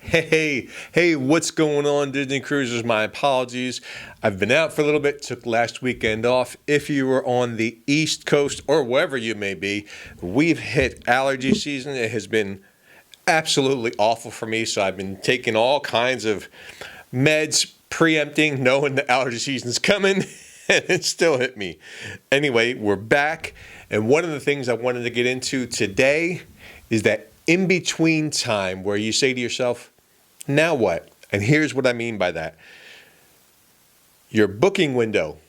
Hey, what's going on, Disney Cruisers? My apologies. I've been out for a little bit, took last weekend off. If you were on the East Coast or wherever you may be, we've hit allergy season. It has been absolutely awful for me, so I've been taking all kinds of meds, preempting, knowing the allergy season's coming, and it still hit me. Anyway, we're back, and one of the things I wanted to get into today is that in-between time where you say to yourself, now what? And here's what I mean by that. Your booking window,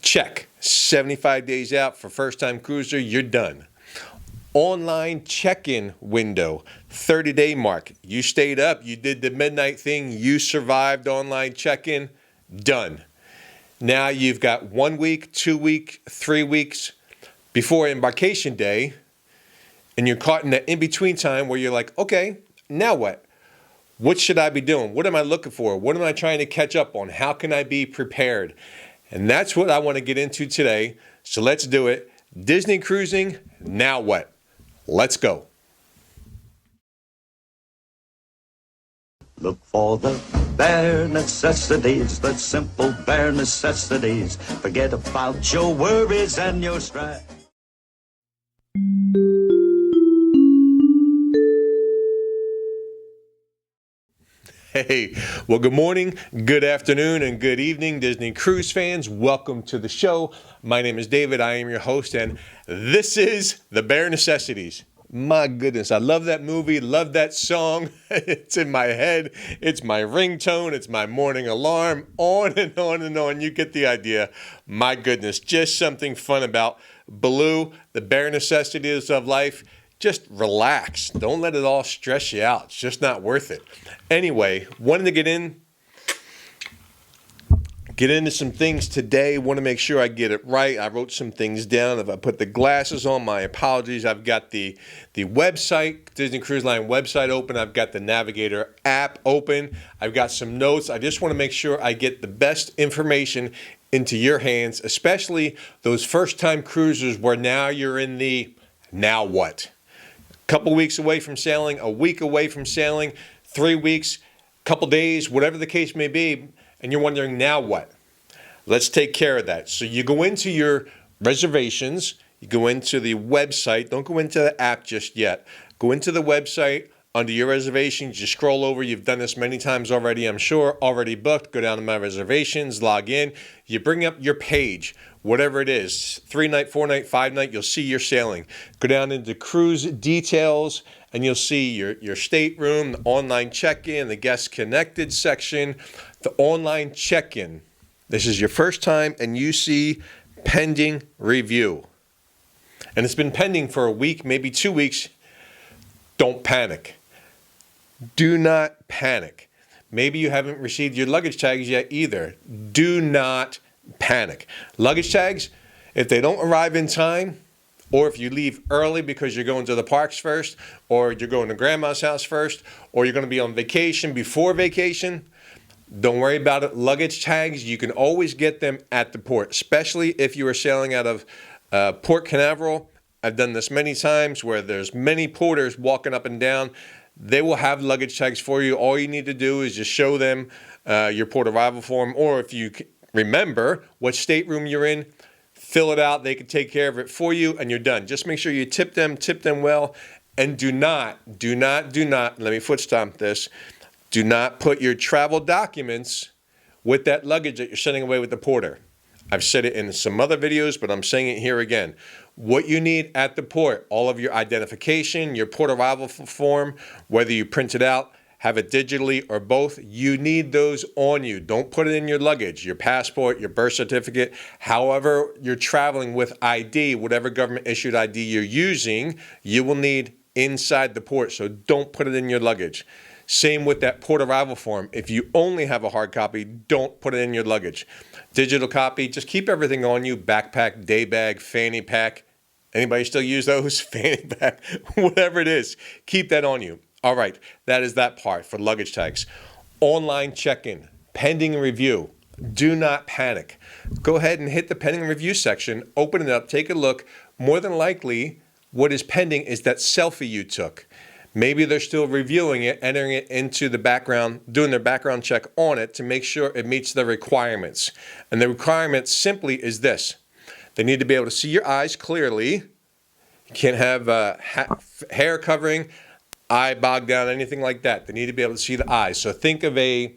check. 75 days out for first-time cruiser, you're done. Online check-in window, 30-day mark. You stayed up, you did the midnight thing, you survived online check-in, done. Now you've got 1 week, 2 weeks, 3 weeks before embarkation day, and you're caught in that in-between time where you're like, okay, now what? What should I be doing? What am I looking for? What am I trying to catch up on? How can I be prepared? And that's what I want to get into today. So let's do it. Disney cruising, now what? Let's go. Look for the bare necessities, the simple bare necessities. Forget about your worries and your strife. Hey, well, good morning, good afternoon, and good evening, Disney Cruise fans. Welcome to the show. My name is David. I am your host, and this is The Bare Necessities. My goodness, I love that movie, love that song. It's in my head. It's my ringtone. It's my morning alarm. On and on and on. You get the idea. My goodness, just something fun about Baloo, the bare necessities of life. Just relax. Don't let it all stress you out. It's just not worth it. Anyway, wanted to get into some things today. Want to make sure I get it right. I wrote some things down. If I put the glasses on, my apologies. I've got the website, Disney Cruise Line website open. I've got the Navigator app open. I've got some notes. I just want to make sure I get the best information into your hands, especially those first-time cruisers where now you're in the now what? Couple weeks away from sailing, a week away from sailing, 3 weeks, couple days, whatever the case may be, and you're wondering, now what? Let's take care of that. So you go into your reservations, you go into the website, don't go into the app just yet. Go into the website, under your reservations, you scroll over, you've done this many times already, I'm sure, already booked, go down to my reservations, log in, you bring up your page, whatever it is, 3-night, 4-night, 5-night, you'll see your sailing. Go down into cruise details, and you'll see your stateroom, the online check-in, the guest connected section, the online check-in. This is your first time, and you see pending review. And it's been pending for a week, maybe 2 weeks. Don't panic. Do not panic. Maybe you haven't received your luggage tags yet either. Do not panic. Luggage tags, if they don't arrive in time, or if you leave early because you're going to the parks first, or you're going to grandma's house first, or you're going to be on vacation before vacation, don't worry about it. Luggage tags, you can always get them at the port, especially if you are sailing out of Port Canaveral. I've done this many times where there's many porters walking up and down. They will have luggage tags for you. All you need to do is just show them your port arrival form, or if you remember what stateroom you're in, fill it out. They can take care of it for you, and you're done. Just make sure you tip them well, and do not, let me foot stomp this, do not put your travel documents with that luggage that you're sending away with the porter. I've said it in some other videos, but I'm saying it here again. What you need at the port, all of your identification, your port arrival form, whether you print it out, have it digitally or both, you need those on you. Don't put it in your luggage, your passport, your birth certificate, however you're traveling with ID, whatever government issued ID you're using, you will need inside the port. So don't put it in your luggage. Same with that port arrival form. If you only have a hard copy, don't put it in your luggage. Digital copy, just keep everything on you, backpack, day bag, fanny pack. Anybody still use those? Fanny pack, whatever it is, keep that on you. All right, that is that part for luggage tags. Online check-in, pending review. Do not panic. Go ahead and hit the pending review section, open it up, take a look. More than likely, what is pending is that selfie you took. Maybe they're still reviewing it, entering it into the background, doing their background check on it to make sure it meets the requirements. And the requirement simply is this. They need to be able to see your eyes clearly. You can't have hair covering, eye bogged down, anything like that. They need to be able to see the eyes. So think of a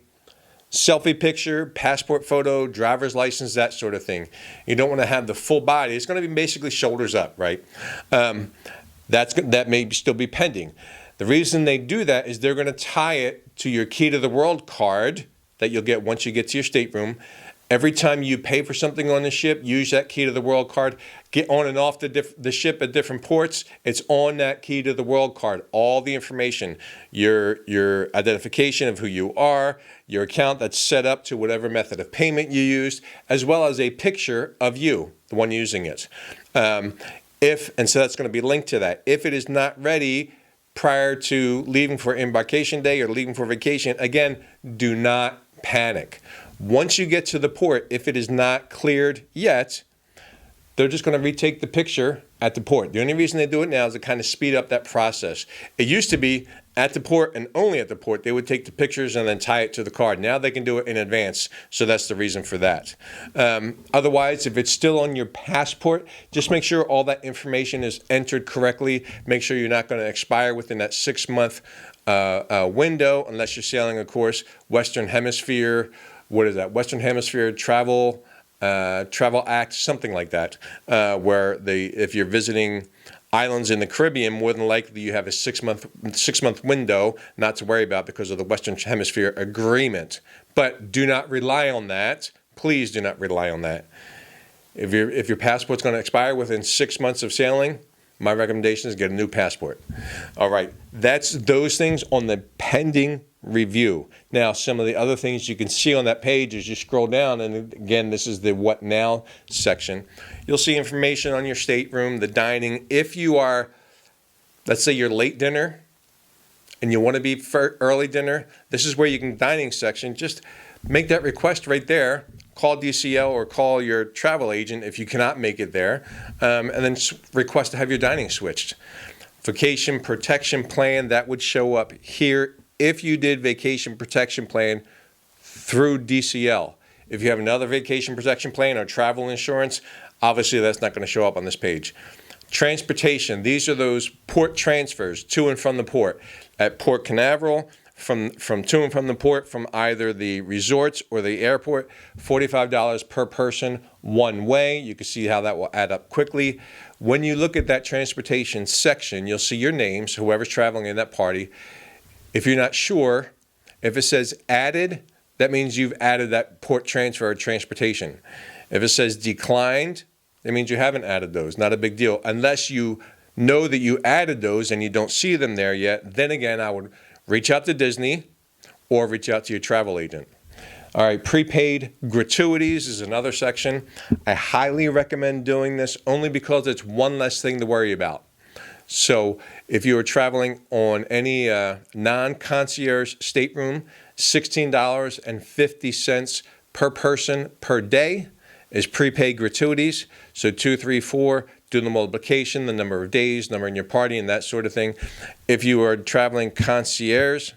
selfie picture, passport photo, driver's license, that sort of thing. You don't want to have the full body. It's going to be basically shoulders up, right? That may still be pending. The reason they do that is they're going to tie it to your key to the world card that you'll get once you get to your stateroom. Every time you pay for something on the ship, use that key to the world card. Get on and off the ship at different ports. It's on that key to the world card. All the information, your identification of who you are, your account that's set up to whatever method of payment you used, as well as a picture of you, the one using it. And so that's going to be linked to that. If it is not ready prior to leaving for embarkation day or leaving for vacation, again, do not panic. Once you get to the port, if it is not cleared yet, they're just going to retake the picture at the port. The only reason they do it now is to kind of speed up that process. It used to be at the port and only at the port. They would take the pictures and then tie it to the card. Now they can do it in advance, so that's the reason for that. Otherwise, if it's still on your passport, just make sure all that information is entered correctly. Make sure you're not going to expire within that 6-month window unless you're sailing, of course, Western Hemisphere. What is that? Western Hemisphere Travel Act, something like that, where if you're visiting islands in the Caribbean, more than likely you have a 6-month window not to worry about because of the Western Hemisphere Agreement. But do not rely on that. Please do not rely on that. If your passport's going to expire within 6 months of sailing, my recommendation is get a new passport. All right, that's those things on the pending review. Now, some of the other things you can see on that page as you scroll down, and again, this is the What Now section. You'll see information on your stateroom, the dining. If you are, let's say you're late dinner and you want to be for early dinner, this is where you can, dining section, just make that request right there. Call DCL or call your travel agent if you cannot make it there, and then request to have your dining switched. Vacation protection plan, that would show up here if you did vacation protection plan through DCL. If you have another vacation protection plan or travel insurance, obviously that's not going to show up on this page. Transportation, these are those port transfers to and from the port. At Port Canaveral, from to and from the port, from either the resorts or the airport, $45 per person one way. You can see how that will add up quickly. When you look at that transportation section, you'll see your names, whoever's traveling in that party. If you're not sure, if it says added, that means you've added that port transfer or transportation. If it says declined, that means you haven't added those. Not a big deal. Unless you know that you added those and you don't see them there yet, then again, I would reach out to Disney or reach out to your travel agent. All right, prepaid gratuities is another section. I highly recommend doing this only because it's one less thing to worry about. So if you are traveling on any non-concierge stateroom, $16.50 per person per day is prepaid gratuities. So 2, 3, 4, do the multiplication, the number of days, number in your party, and that sort of thing. If you are traveling concierge,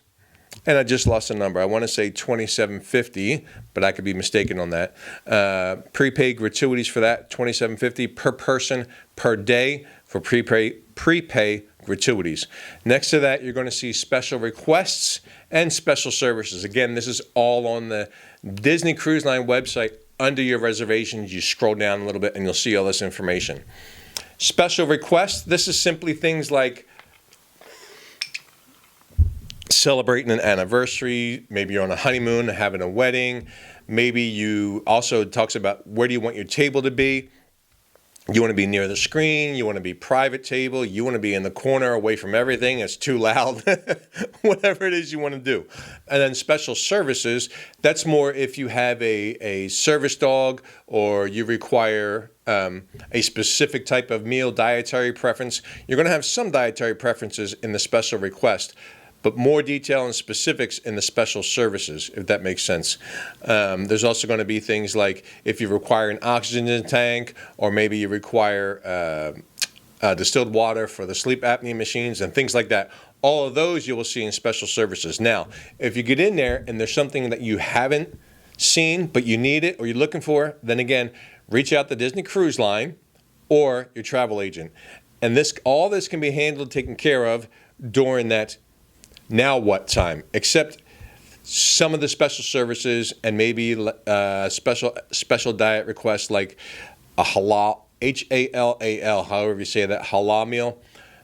and I just lost a number, I want to say $27.50, but I could be mistaken on that. Prepaid gratuities for that, $27.50 per person per day for prepay gratuities. Next to that, you're going to see special requests and special services. Again, this is all on the Disney Cruise Line website. Under your reservations, you scroll down a little bit and you'll see all this information. Special requests, this is simply things like celebrating an anniversary, maybe you're on a honeymoon, having a wedding, maybe you also talks about where do you want your table to be. You want to be near the screen, you want to be private table, you want to be in the corner away from everything, it's too loud, whatever it is you want to do. And then special services, that's more if you have a service dog or you require a specific type of meal, dietary preference. You're going to have some dietary preferences in the special request, but more detail and specifics in the special services, if that makes sense. There's also going to be things like if you require an oxygen tank, or maybe you require distilled water for the sleep apnea machines and things like that. All of those you will see in special services. Now, if you get in there and there's something that you haven't seen but you need it or you're looking for, then again, reach out to Disney Cruise Line or your travel agent. And all this can be handled, taken care of during that now what time, except some of the special services and maybe special diet requests like a halal, Halal, however you say that, halal meal.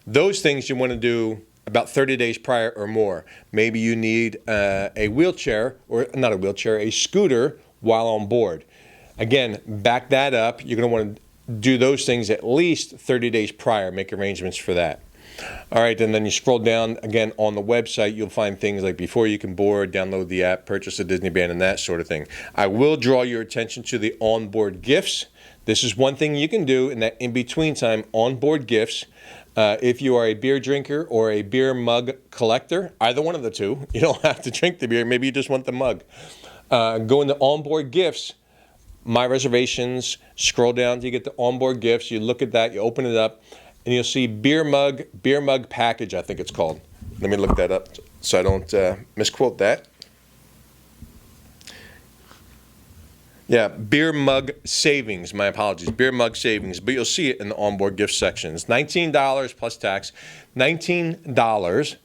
Those things you want to do about 30 days prior or more. Maybe you need a wheelchair, or not a wheelchair, a scooter while on board. Again, back that up. You're going to want to do those things at least 30 days prior, make arrangements for that. All right, and then you scroll down again on the website, you'll find things like before you can board, download the app, purchase a Disney band, and that sort of thing. I will draw your attention to the onboard gifts. This is one thing you can do in that in-between time, onboard gifts. If you are a beer drinker or a beer mug collector, either one of the two, you don't have to drink the beer, maybe you just want the mug. Go into onboard gifts, my reservations, scroll down till you get the onboard gifts, you look at that, you open it up, and you'll see beer mug package, I think it's called. Let me look that up so I don't misquote that. Yeah, beer mug savings, my apologies, beer mug savings, but you'll see it in the onboard gift section. It's $19 plus tax, $19,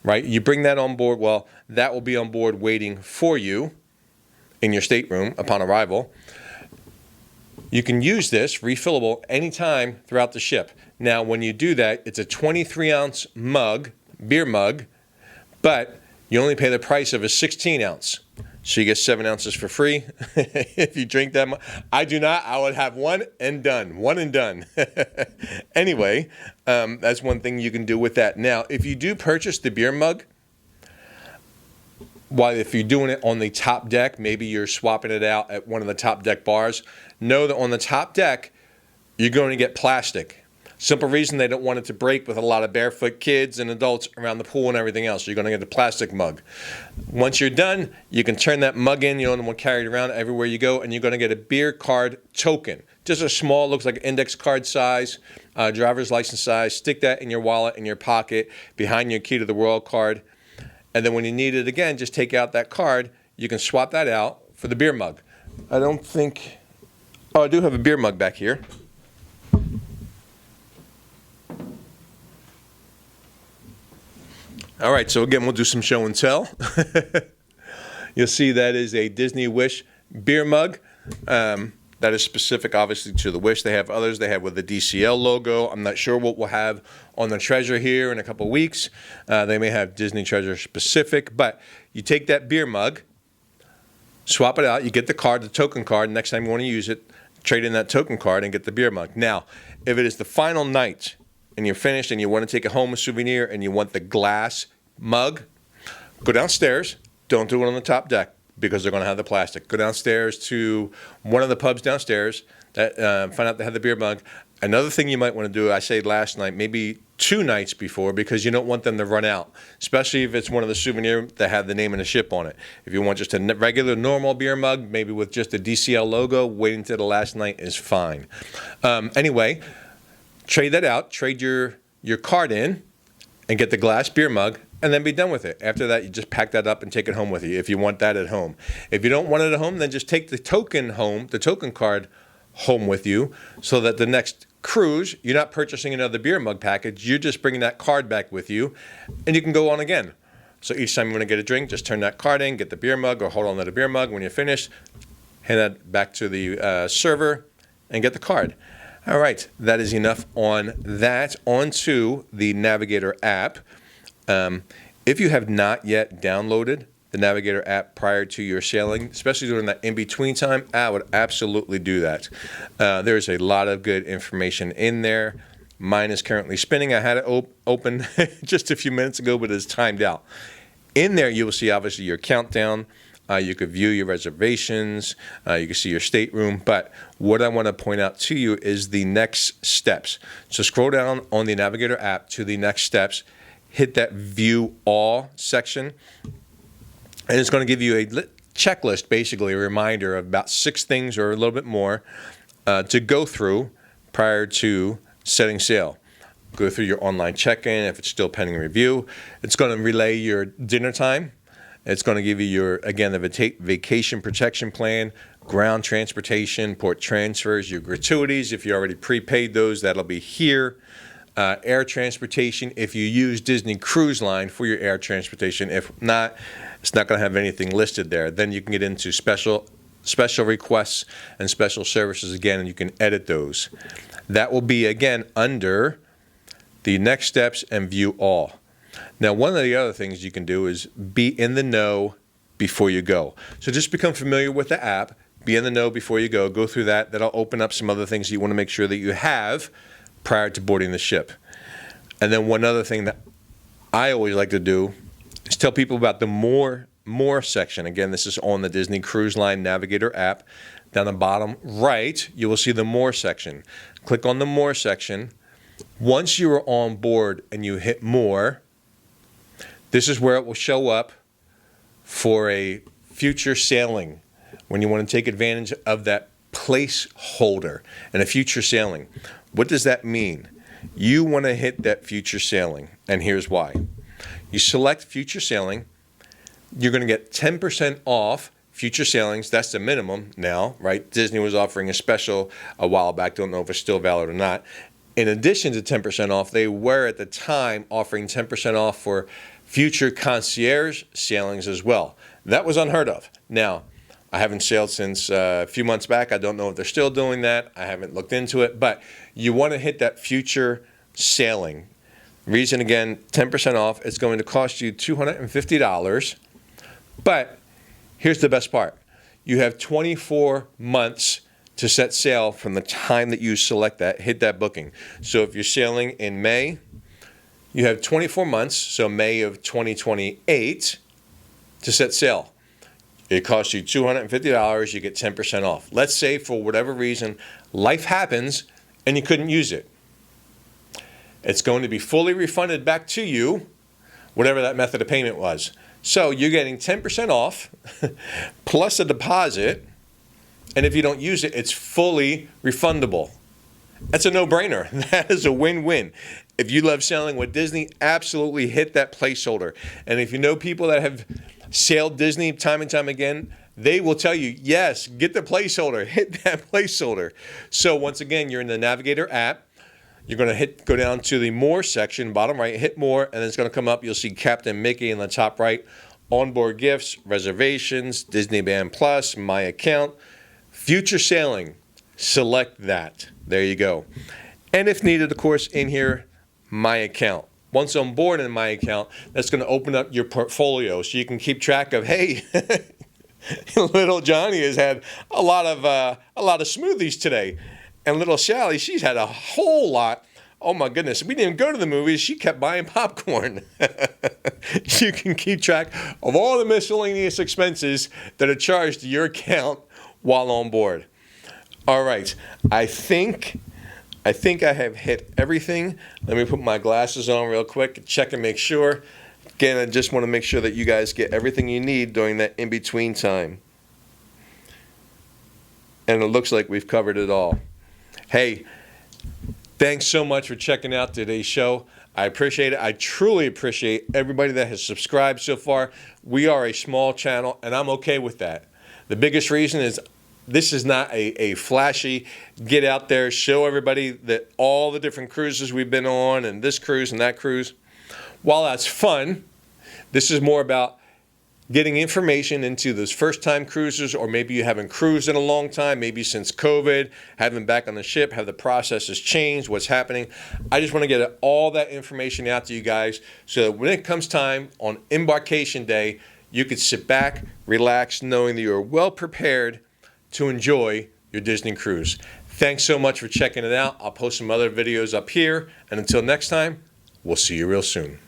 right? You bring that on board, well, that will be on board waiting for you in your stateroom upon arrival. You can use this, refillable, anytime throughout the ship. Now, when you do that, it's a 23-ounce mug, beer mug, but you only pay the price of a 16-ounce. So you get 7 ounces for free if you drink that much. I do not. I would have one and done. One and done. Anyway, that's one thing you can do with that. Now, if you do purchase the beer mug, if you're doing it on the top deck, maybe you're swapping it out at one of the top deck bars, know that on the top deck, you're going to get plastic. Simple reason, they don't want it to break with a lot of barefoot kids and adults around the pool and everything else. You're going to get a plastic mug. Once you're done, you can turn that mug in. You don't want to carry it around everywhere you go, and you're going to get a beer card token. Just a small, looks like an index card size, driver's license size. Stick that in your wallet, in your pocket, behind your key to the world card. And then when you need it again, just take out that card. You can swap that out for the beer mug. I don't think... Oh, I do have a beer mug back here. All right, so again, we'll do some show and tell. You'll see that is a Disney Wish beer mug. That is specific, obviously, to the Wish. They have others. They have with the DCL logo. I'm not sure what we'll have on the Treasure here in a couple of weeks. They may have Disney Treasure specific, but you take that beer mug, swap it out. You get the card, the token card. Next time you want to use it, trade in that token card and get the beer mug. Now, if it is the final night and you're finished and you want to take it home a souvenir and you want the glass mug, go downstairs. Don't do it on the top deck because they're going to have the plastic. Go downstairs to one of the pubs downstairs, find out they have the beer mug. Another thing you might want to do, I say last night, maybe 2 nights before, because you don't want them to run out, especially if it's one of the souvenirs that have the name of the ship on it. If you want just a regular, normal beer mug, maybe with just a DCL logo, waiting until the last night is fine. Anyway, trade that out, trade your card in, and get the glass beer mug, and then be done with it. After that, you just pack that up and take it home with you if you want that at home. If you don't want it at home, then just take the token home, the token card home with you, so that the next cruise, you're not purchasing another beer mug package, you're just bringing that card back with you, and you can go on again. So each time you want to get a drink, just turn that card in, get the beer mug, or hold on to the beer mug. When you're finished, hand that back to the server and get the card. All right, that is enough on that. On to the Navigator app. If you have not yet downloaded the Navigator app prior to your sailing, especially during that in-between time, I would absolutely do that. There's a lot of good information in there. Mine is currently spinning. I had it open just a few minutes ago, but it's timed out. In there, you will see, obviously, your countdown. You could view your reservations. You can see your stateroom. But what I want to point out to you is the next steps. So scroll down on the Navigator app to the next steps. Hit that View All section. And it's going to give you a checklist, basically a reminder of about 6 things or a little bit more to go through prior to setting sail. go through your online check-in if it's still pending review. It's going to relay your dinner time. It's going to give you your, again, the vacation protection plan, ground transportation, port transfers, your gratuities. If you already prepaid those, that'll be here. Air transportation, if you use Disney Cruise Line for your air transportation. If not, it's not going to have anything listed there. Then you can get into special requests and special services again, and you can edit those. That will be, again, under the next steps and view all. Now, one of the other things you can do is be in the know before you go. So just become familiar with the app, be in the know before you go through that. That'll open up some other things you want to make sure that you have prior to boarding the ship. And then one other thing that I always like to do is tell people about the more section. Again, this is on the Disney Cruise Line Navigator app. Down the bottom right, you will see the more section. Click on the more section. Once you are on board and you hit more, this is where it will show up for a future sailing when you want to take advantage of that placeholder and a future sailing. What does that mean? You want to hit that future sailing, and here's why. You select future sailing, you're going to get 10% off future sailings. That's the minimum now, right? Disney was offering a special a while back. Don't know if it's still valid or not. In addition to 10% off, they were at the time offering 10% off for future concierge sailings as well. That was unheard of. Now, I haven't sailed since a few months back. I don't know if they're still doing that. I haven't looked into it, but you want to hit that future sailing. Reason again, 10% off. It's going to cost you $250, but here's the best part. You have 24 months to set sail from the time that you select that, hit that booking. So if you're sailing in May, you have 24 months, so May of 2028, to set sail. It costs you $250, you get 10% off. Let's say for whatever reason, life happens and you couldn't use it. It's going to be fully refunded back to you, whatever that method of payment was. So you're getting 10% off plus a deposit, and if you don't use it, it's fully refundable. That's a no-brainer. That is a win-win. If you love sailing with Disney, absolutely hit that placeholder. And if you know people that have sailed Disney time and time again, they will tell you, yes, get the placeholder, hit that placeholder. So once again, you're in the Navigator app. You're going to go down to the More section, bottom right, hit More, and it's going to come up. You'll see Captain Mickey in the top right, onboard gifts, reservations, Disney Band Plus, My Account, future sailing. Select that. There you go. And if needed, of course, in here, My Account. Once on board in My Account, that's going to open up your portfolio so you can keep track of, hey, little Johnny has had a lot of smoothies today. And little Sally, she's had a whole lot. Oh my goodness, we didn't go to the movies. She kept buying popcorn. You can keep track of all the miscellaneous expenses that are charged to your account while on board. All right, I think I have hit everything. Let me put my glasses on real quick, check and make sure. Again, I just want to make sure that you guys get everything you need during that in-between time. And it looks like we've covered it all. Hey, thanks so much for checking out today's show. I appreciate it. I truly appreciate everybody that has subscribed so far. We are a small channel, and I'm okay with that. The biggest reason is this is not a flashy, get out there, show everybody that all the different cruises we've been on and this cruise and that cruise. While that's fun, this is more about getting information into those first-time cruisers, or maybe you haven't cruised in a long time, maybe since COVID, haven't back on the ship, have the processes changed, what's happening. I just want to get all that information out to you guys so that when it comes time on embarkation day, you could sit back, relax, knowing that you're well prepared to enjoy your Disney cruise. Thanks so much for checking it out. I'll post some other videos up here, and until next time, we'll see you real soon.